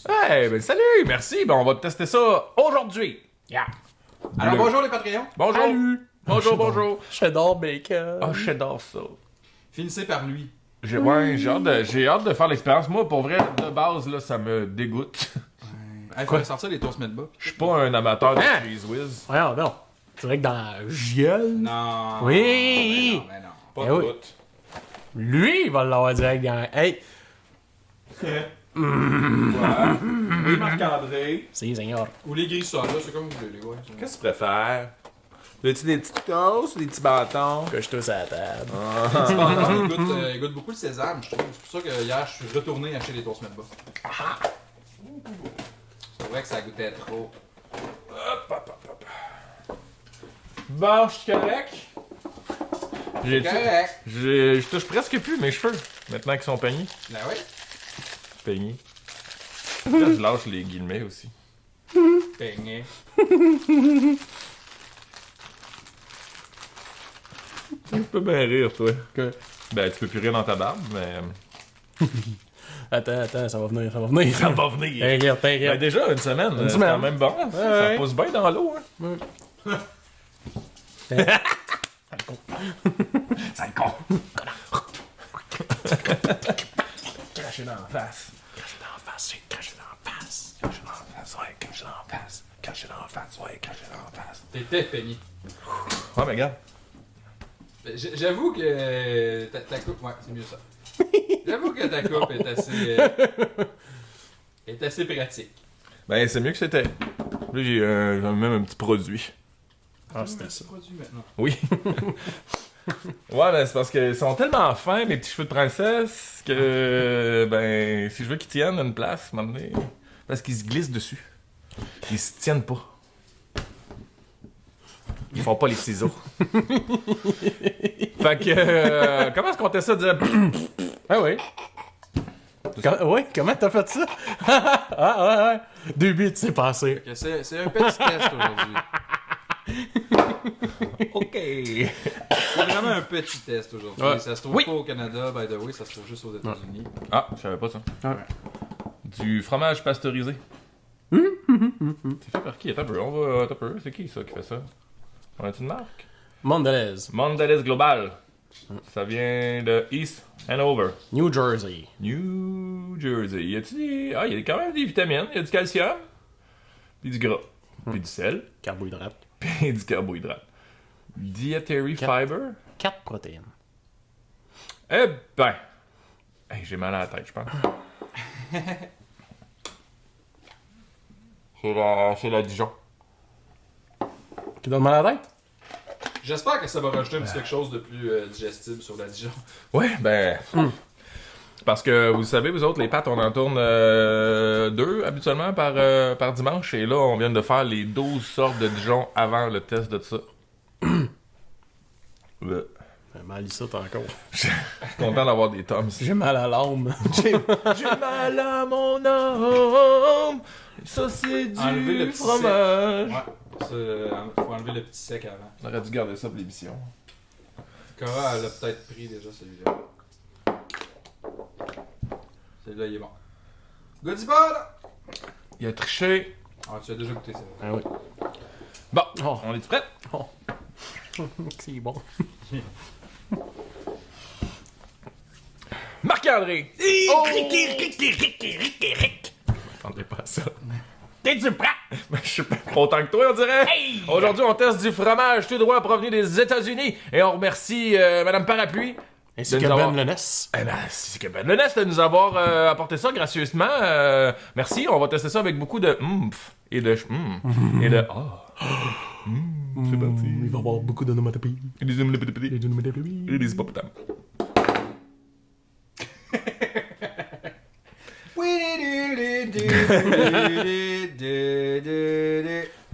Hey, ben salut, merci. Ben on va tester ça aujourd'hui. Yeah. Alors, Le- bonjour les Patreons. Bonjour. Salut. Bonjour. Cheddar bacon. Ah, j'adore ça. Finissez par lui. J'ai hâte de faire l'expérience. Moi, pour vrai, de base, là, ça me dégoûte. Il faut sortir les toasts Medba. Je suis pas un amateur de Hein? Cheese Whiz. Voyons, non. C'est vrai que dans Giel, Non. Oui. Mais non. Pas Eh oui. toutes. lui, il va l'avoir direct dans. Hey, Oui, Marc-André. c'est seigneur. Ou les grilles ça, là, c'est comme vous voulez, les gars. Qu'est-ce que tu préfères? Veux-tu des petites toasts ou des petits bâtons? Que je tousse à la table. Il goûte beaucoup le sésame, je trouve. C'est pour ça que hier, je suis retourné acheter les toasts Medba. C'est vrai que ça goûtait trop. Bon, je suis correct. Correct. Je touche presque plus mes cheveux, maintenant qu'ils sont peignés. Ben oui. Peignés. Là, je lâche les guillemets aussi. Peigné. Tu peux bien rire, toi. Que- Ben, tu peux plus rire dans ta barbe, mais... Attends, ça va venir, ça va venir. Ça va venir. T'inquiète, Ben, t'inquiète. déjà, une semaine, c'est semaine. quand même bon. Ça ouais. pousse bien dans l'eau, hein. Ça le con. Cracher dans la face. Crache dans la face, c'est crache dans la face. Cracher dans la face, ouais, cracher dans la face. Cracher dans la face, ouais, cracher dans la face. T'étais peigné. Ouais, mais regarde. Ben, j'avoue que ta coupe, ouais, c'est mieux ça. J'avoue que ta coupe est assez pratique. Ben, c'est mieux que c'était. Là, j'ai même un petit produit. Ah, c'était ça. C'est produit maintenant. Oui. Ouais, ben, c'est parce qu'ils sont tellement fins, mes petits cheveux de princesse, que, ben, si je veux qu'ils tiennent à une place, à un moment donné, parce qu'ils se glissent dessus. Ils se tiennent pas. Ils font pas les ciseaux. Fait que, comment est-ce qu'on teste ça? Dire... Ah oui. Oui, comment t'as fait ça? Ouais. Début, tu sais passer. Ok, c'est un petit test aujourd'hui. OK. C'est vraiment un petit test aujourd'hui. Ouais. Ça se trouve Oui. pas au Canada, by the way, ça se trouve juste aux États-Unis. Ah, je savais pas ça. Ouais. Du fromage pasteurisé. C'est fait par qui? Attends un peu, attends un peu. C'est qui ça qui fait ça? On a-tu une marque? Mondelez, Mondelez Global. Ça vient de East Hanover, New Jersey. New Jersey. Y a-tu des... Ah, il y a quand même des vitamines. Il y a du calcium, puis du gras, puis du sel, Carbohydrate. puis du carbohydrate. Dietary fiber. 4 protéines. Eh ben... Hey, j'ai mal à la tête, je pense. C'est la Dijon. Tu donnes mal à la tête? J'espère que ça va rajouter un petit quelque chose de plus digestible sur la Dijon. Ouais, ben... Parce que, vous savez, vous autres, les pâtes, on en tourne 2 habituellement par dimanche. Et là, on vient de faire les 12 sortes de Dijon avant le test de ça. Ouais. J'ai mal ici encore. Je suis content d'avoir des tomes. J'ai mal à l'âme. J'ai mal à mon âme. Ça, c'est Enlever le du petit fromage. Ouais, faut enlever le petit sec avant. On aurait dû garder ça pour l'émission. Cora, elle a peut-être pris déjà celui-là. Celui-là, il est bon. Goodie ball! Il a triché. Ah, tu as déjà goûté ça. Ah oui. Bon, Oh. on est prêts? C'est bon. Marc-André! Oh! Attendez pas à ça. T'es-tu prêt? Ben, je suis pas content que toi, on dirait. Hey! Aujourd'hui, on teste du fromage tout droit provenu des États-Unis. Et on remercie Madame Parapluie. Ainsi De que nous avoir- Ben Leness. Eh ben, c'est que Ben Lenest de nous avoir apporté ça gracieusement. Merci, on va tester ça avec beaucoup de et de et de c'est parti. Il va y avoir beaucoup d'onomatopées. Et des Des onomatopées. et des hippopotames.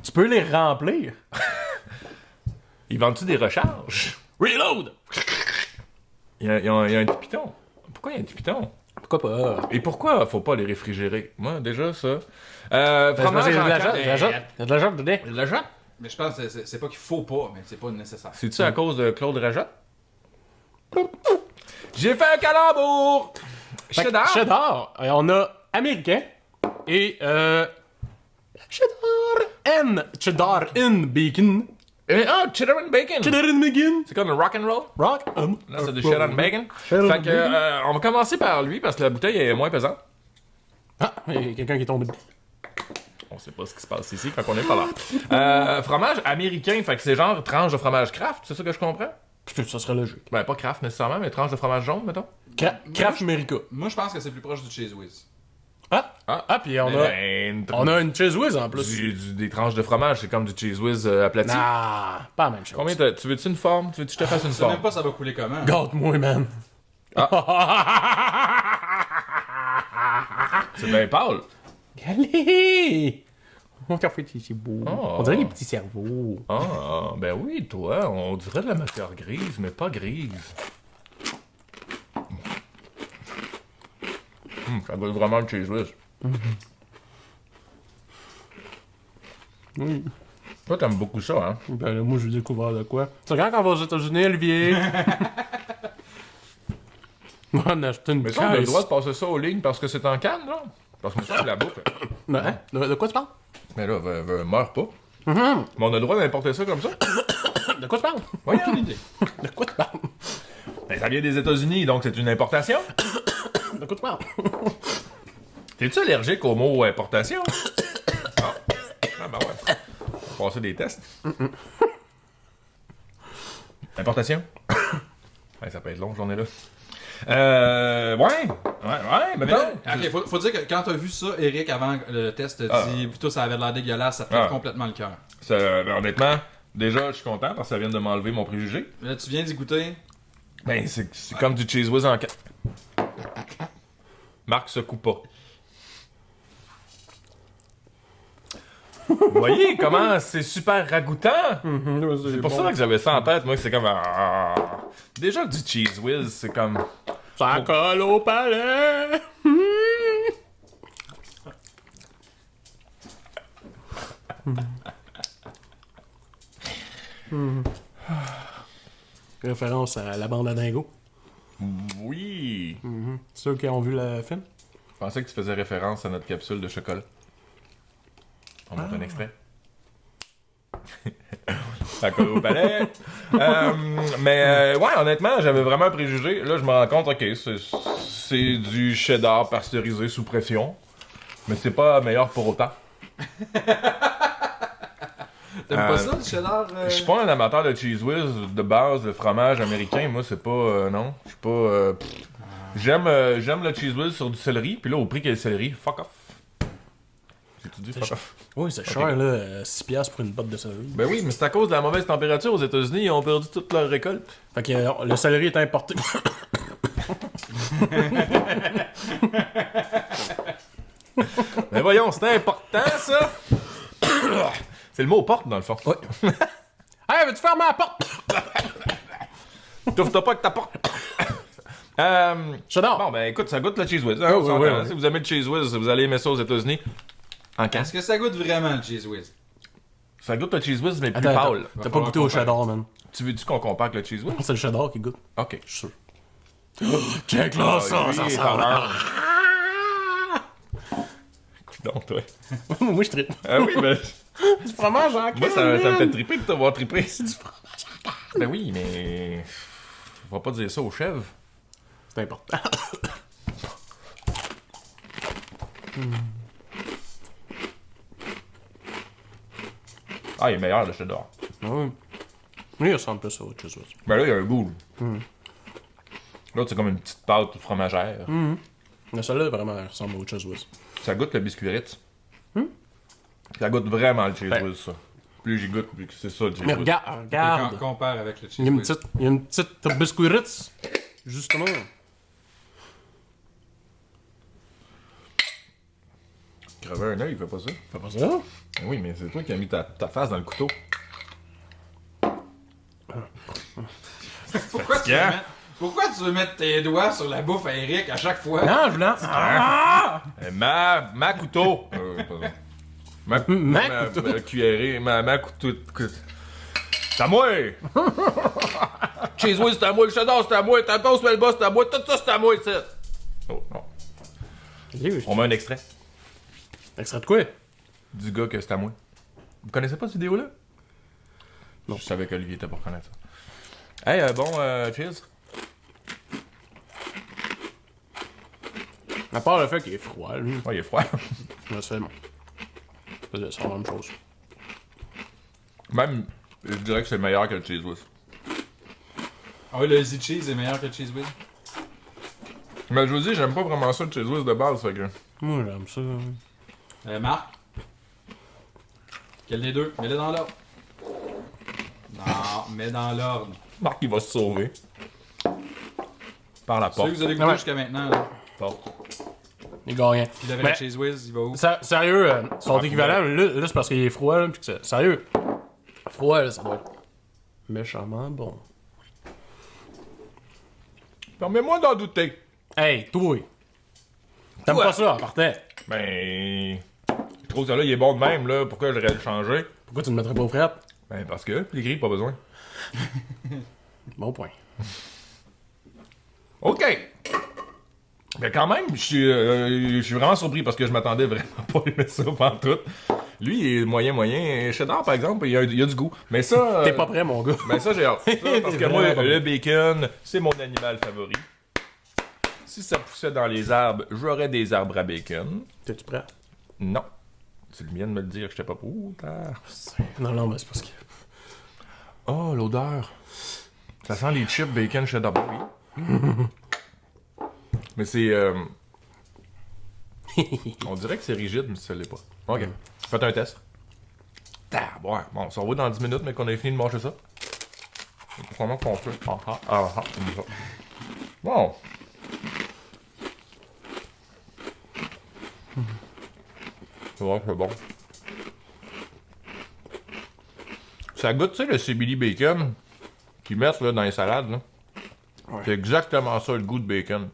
Tu peux les remplir. Ils vendent-tu des recharges? Reload! Il y a un petit piton. Pourquoi il y a un petit piton? Pourquoi pas? Et pourquoi faut pas les réfrigérer? Moi, déjà, ça. Parce que Fromage c'est de en la canne. jante, de la jante dedans. De la jante? Mais je pense que c'est pas qu'il faut pas, mais c'est pas nécessaire. C'est-tu à cause de Claude Rajotte? J'ai fait un calembour! Fait que Cheddar! Cheddar. On a américain, et cheddar and bacon. Cheddar and bacon! Cheddar and bacon. C'est comme le rock and roll? Rock. Là, c'est du cheddar and bacon. Cheddar Fait and que, on va commencer par lui parce que la bouteille est moins pesante. Ah, il y a quelqu'un qui est tombé. On sait pas ce qui se passe ici quand on est pas là. Fromage américain, fait que c'est genre tranche de fromage Kraft, c'est ça que je comprends? Ça serait logique. Ben, pas Kraft nécessairement, mais tranche de fromage jaune, mettons. Kraft America. Moi, je pense que c'est plus proche du Cheese Whiz. Puis on a une Cheese Whiz en plus. Des tranches de fromage, c'est comme du cheese whiz aplati. Nah, pas la même chose. Combien tu veux-tu une forme? Tu veux que je te fasse une Je sais forme? même pas ça va couler comment. Gâte-moi, man. C'est bien pâle. Allez! Mon café, c'est beau. Oh. On dirait les petits cerveaux. Ah, ben oui, toi, on dirait de la matière grise, mais pas grise. Ça goûte vraiment le cheese whiz. Oui. Toi, t'aimes beaucoup ça, hein? Ben là, moi, je vais découvrir de quoi. C'est quand on va aux États-Unis, Olivier? On a acheté une Mais ça, on a le caisse. droit de passer ça aux lignes parce que c'est en canne, là? Parce que ça, c'est la bouffe. Hein? De quoi tu parles? Mais là, meurs pas. Mais on a le droit d'importer ça comme ça? De quoi tu parles? Oui, une idée. De quoi tu parles? Ben, ça vient des États-Unis, donc c'est une importation. De quoi tu parles? T'es-tu allergique au mot importation? Ah ben ouais. Passer des tests. Importation? Ouais, ça peut être long, j'en ai là. Ouais, mais non. Ok, faut dire que quand t'as vu ça, Eric, avant le test, t'a dit plutôt ça avait l'air dégueulasse, ça te fait complètement le cœur. Ben, honnêtement, déjà, je suis content parce que ça vient de m'enlever mon préjugé. Là, tu viens d'y goûter. Ben, c'est comme du cheese whiz en canne. Marc se coupe pas. Vous voyez comment c'est super ragoûtant? C'est pour ça que j'avais ça en tête, moi, que c'est comme... Déjà que du cheese whiz, c'est comme... Ça colle au palais! Référence à la bande à Dingo. Oui! Ceux qui ont vu le film? Je pensais que tu faisais référence à notre capsule de chocolat. On monte un extrait. Ça colle au palais. Ouais, honnêtement, j'avais vraiment un préjugé. Là, je me rends compte, ok, c'est du cheddar pasteurisé sous pression. Mais c'est pas meilleur pour autant. T'aimes pas ça, le cheddar? Je suis pas un amateur de cheese whiz de base, de fromage américain. Moi, c'est pas... non, je suis pas... J'aime le cheese whiz sur du céleri. Puis là, au prix qu'il y a le céleri, fuck off. J'ai-tu dit fuck off? Oui, c'est cher, là. 6$ piastres pour une botte de céleri. Ben oui, mais c'est à cause de la mauvaise température aux États-Unis. Ils ont perdu toute leur récolte. Fait que le céleri est importé. Mais voyons, c'est important, ça! C'est le mot porte, dans le fond. Oui. Hey, veux-tu fermer la porte? T'ouvres pas que ta porte! J'adore. Bon, ben écoute, ça goûte le cheese whiz. Hein, on s'entend, hein. Si vous aimez le cheese whiz, vous allez aimer ça aux États-Unis. En canne. Est-ce que ça goûte vraiment le Cheese Whiz? Ça goûte le cheese whiz, mais plus Attends, pâle. t'as pas goûté au cheddar, man. Tu veux-tu qu'on compare avec le cheese whiz? C'est le cheddar qui goûte. Ok. Je suis sûr. Check là, ça Oui, sent. Écoute donc, toi. Moi, je tripe. Ah oui, ben... Du fromage en Moi, ça me man. fait triper de t'avoir trippé. C'est du fromage en canne. Ben oui, mais... On va pas dire ça aux chèvres. C'est important. Ah, il est meilleur, le cheddar. Oui. Oui, il ressemble plus au cheese whiz. Ben là, il y a un goût. L'autre, c'est comme une petite pâte fromagère. Mais celle-là, vraiment, elle ressemble au cheese whiz. Ça goûte le biscuit Ritz. Ça goûte vraiment le cheese Ben. whiz, ça. Plus j'y goûte, plus que c'est ça, le cheese Mais whiz. regarde. Compare avec le Cheese Il y a une Whiz. petite biscuit Ritz. Justement. Crever un œil, il fait pas ça. Fais pas ça. Oui, mais c'est toi qui as mis ta face dans le couteau. Pourquoi tu veux mettre tes doigts sur la bouffe à Eric à chaque fois? Non, je lance. Ma couteau. Pardon. Ma couteau. cuillerée. Ma couteau. C'est à moi! Cheese whiz, c'est à moi. Le cheddar, c'est à moi. Ta toast melba, c'est à moi. Tout ça, c'est à moi, ici. Oh, non. On met un extrait. Extrait de quoi? Du gars que c'est à moi. Vous connaissez pas cette vidéo-là? Non. Je savais qu'Olivier était pour connaître ça. Hey, cheers. À part le fait qu'il est froid, lui. Ouais, il est froid. Là, c'est bon. C'est la même chose. Même, je dirais que c'est meilleur que le Cheese Whiz. Ah oui, le Easy Cheese est meilleur que le Cheese Whiz. Mais je vous dis, j'aime pas vraiment ça le Cheese Whiz de base, fait que... Moi, j'aime ça. Marc? Quel des deux? Mets-le dans l'ordre. Non, mets dans l'ordre. Marc, il va se sauver. Par la Ceux porte. que vous avez goûté Ouais. jusqu'à maintenant, là. Porte. Il gagnant. Puis le Mais- Cheese Whiz, il va où? Sérieux, son Ah, équivalent, là, c'est parce qu'il est froid, là, pis que c'est... Sérieux. Froid, là, ça doit être méchamment bon. Permets-moi d'en douter. Hey, toi! T'aimes Toi. pas ça, en partant? Ben... Je trouve que là, il est bon de même, là. Pourquoi j'aurais le changer? Pourquoi tu ne mettrais pas aux frettes? Ben, parce que les grilles, pas besoin. Bon point. OK! Mais quand même, je suis vraiment surpris parce que je m'attendais vraiment pas à aimer ça pantoute. Lui, il est moyen. Cheddar, par exemple, il y a du goût. Mais ça... T'es pas prêt, mon gars. Mais ça, j'ai hâte. Ça, parce que T'es moi, vraiment pas le bacon, c'est mon animal favori. Si ça poussait dans les arbres, j'aurais des arbres à bacon. T'es-tu prêt? Non. Tu viens de me le dire que j'étais pas pour. Non, mais c'est parce que... Oh, l'odeur. Ça sent les chips bacon cheddar. Oui. Mais c'est... On dirait que c'est rigide, mais ça l'est pas. OK. Faites un test. Ouais. Bon, on s'en va dans 10 minutes, mais qu'on ait fini de manger ça. C'est vraiment qu'on fait. Comme ça. Bon. C'est vrai que c'est bon. Ça goûte, tu sais, le Sibili Bacon qu'ils mettent là, dans les salades. Là. Ouais. C'est exactement ça, le goût de bacon.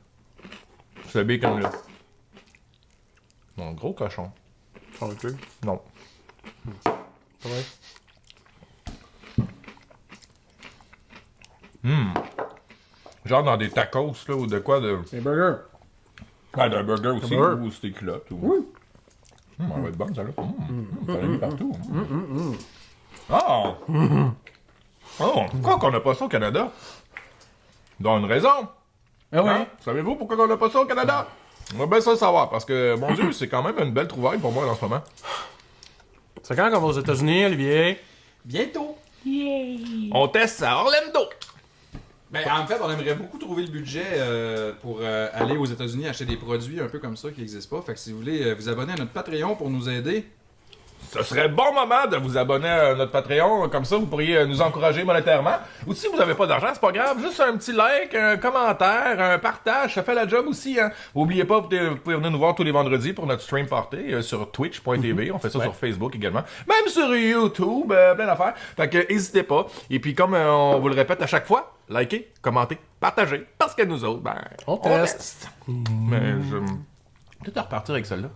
Ce bacon-là. Non, gros cochon. Ok. Non. Ouais. Genre dans des tacos, là, ou de quoi de... Les burgers. Ah, d'un burger aussi, burger. ou c'était culotte. Ou... elle va être bonne, celle-là. Ça l'a mis partout. Ah! Oh, pourquoi qu'on n'a pas ça au Canada? Dans une raison. Ah oui? Hein? Savez-vous pourquoi on n'a pas ça au Canada? On va bien ça le savoir, parce que, mon Dieu, c'est quand même une belle trouvaille pour moi en ce moment. C'est quand qu'on va aux États-Unis, Olivier? Bientôt! On teste à Orlando! Ben, en fait, on aimerait beaucoup trouver le budget pour aller aux États-Unis acheter des produits un peu comme ça qui n'existent pas. Fait que si vous voulez vous abonner à notre Patreon pour nous aider, Ce serait le bon moment de vous abonner à notre Patreon, comme ça vous pourriez nous encourager monétairement. Ou si vous n'avez pas d'argent, c'est pas grave, juste un petit like, un commentaire, un partage, ça fait la job aussi. Hein. Oubliez pas, vous pouvez venir nous voir tous les vendredis pour notre stream party sur twitch.tv, on fait ça sur Facebook également, même sur YouTube, plein d'affaires. Fait que n'hésitez pas. Et puis comme on vous le répète à chaque fois, likez, commentez, partagez, parce que nous autres, ben, On teste. Mais je... Peut-être à repartir avec celle-là.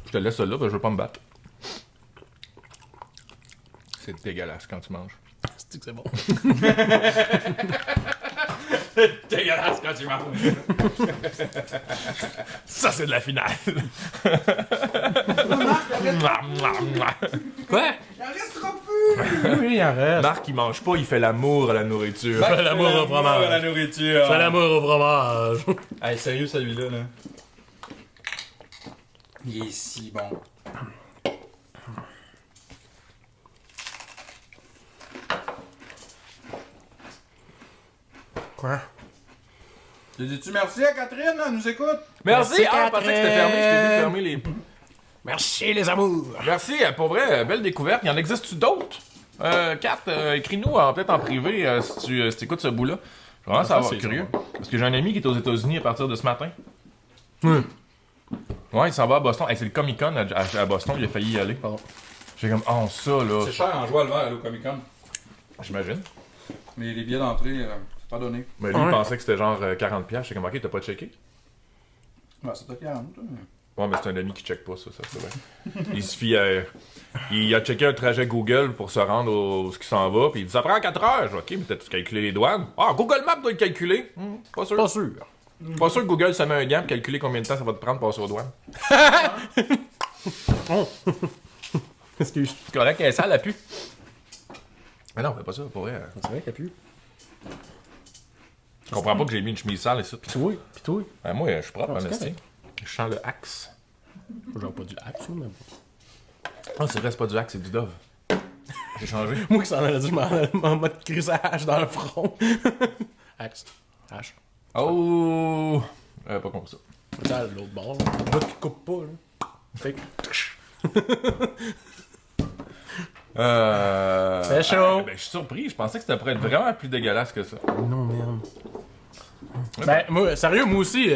Je te laisse celle-là, parce que je veux pas me battre. C'est dégueulasse quand tu manges. C'est que c'est bon. dégueulasse quand tu manges. Ça, c'est de la finale. Quoi? Il en restera plus! Oui, il en reste. Marc, il mange pas, il fait l'amour à la nourriture. Fais l'amour au fromage. la nourriture. Fais l'amour au fromage. Hey, sérieux, celui-là, là. Il est si bon. Quoi? Tu dis-tu merci à Catherine, elle nous écoute? Merci, Merci, je pensais que c'était fermé, je t'ai vu fermer les... Merci, les amours. Merci, pour vrai, belle découverte. Il y en existe-tu d'autres? Kat, écris-nous peut-être en privé si tu écoutes ce bout-là. Je suis vraiment savoir c'est curieux. Parce que j'ai un ami qui est aux États-Unis à partir de ce matin. Oui. Ouais, il s'en va à Boston. Hey, c'est le Comic-Con à Boston, il a failli y aller. Pardon. J'ai comme, oh, ça, là. C'est cher en joie le verre, au Comic Con. J'imagine. Mais les billets d'entrée, c'est pas donné. Mais lui, il pensait que c'était genre 40$. J'étais comme, ok, t'as pas checké? Ouais, c'est peut-être 40. Ouais, mais c'est un ami qui check pas ça se fait bien. Il suffit. Il a checké un trajet Google pour se rendre où ce qui s'en va, puis il dit ça prend 4 heures. Je dis, ok, mais peut-être calculer les douanes. Ah, Google Maps doit le calculer. Pas sûr. Pas sûr. Pas sûr que Google se met un gant pour calculer combien de temps ça va te prendre pour passer aux douanes. Oh. Excuse. C'est correct, elle est sale, elle pue. Mais non, on fait pas ça, pour vrai. C'est vrai qu'elle pue. Je comprends pas que j'ai mis une chemise sale ici. Pis toi. Ben, moi, je suis propre, Ah, en c'est esti. correct. Je sens le axe. Genre pas du axe, mais bon. Ah, c'est vrai, c'est pas du axe, c'est du dove. J'ai changé. Moi qui s'en allais dire, je m'en mode crisage dans le front. Axe. H. Oh! Pas comme ça. Tu sais, l'autre bord, là. Le bout qui coupe pas, là. Fait que. C'est chaud. Ben, je suis surpris. Je pensais que ça pourrait être vraiment plus dégueulasse que ça. Non, merde. Ben, moi, sérieux, moi aussi,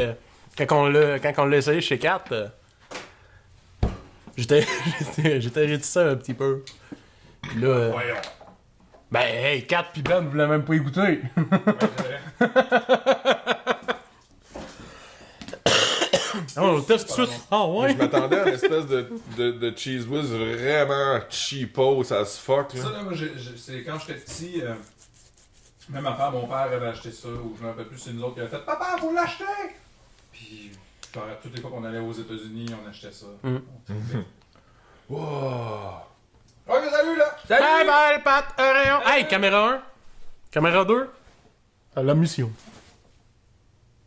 quand on l'a essayé chez Kat, j'étais réticent un petit peu. Pis là, ben, hey, Kat pis Ben voulaient même pas y goûter. On le teste tout de suite. Ah ouais? Je m'attendais à une espèce de cheese whiz vraiment cheapo, ça se fuck. Là. Ça, là, moi, c'est quand j'étais petit, même ma femme, mon père avait acheté ça, ou je me rappelle plus, c'est nous autres qui avaient fait Papa, faut l'acheter! Puis, toutes les fois qu'on allait aux États-Unis, on achetait ça. Wow! Ok, salut là! Bye bye, Pat, Orion. Hey, caméra 1. Caméra 2. La mission.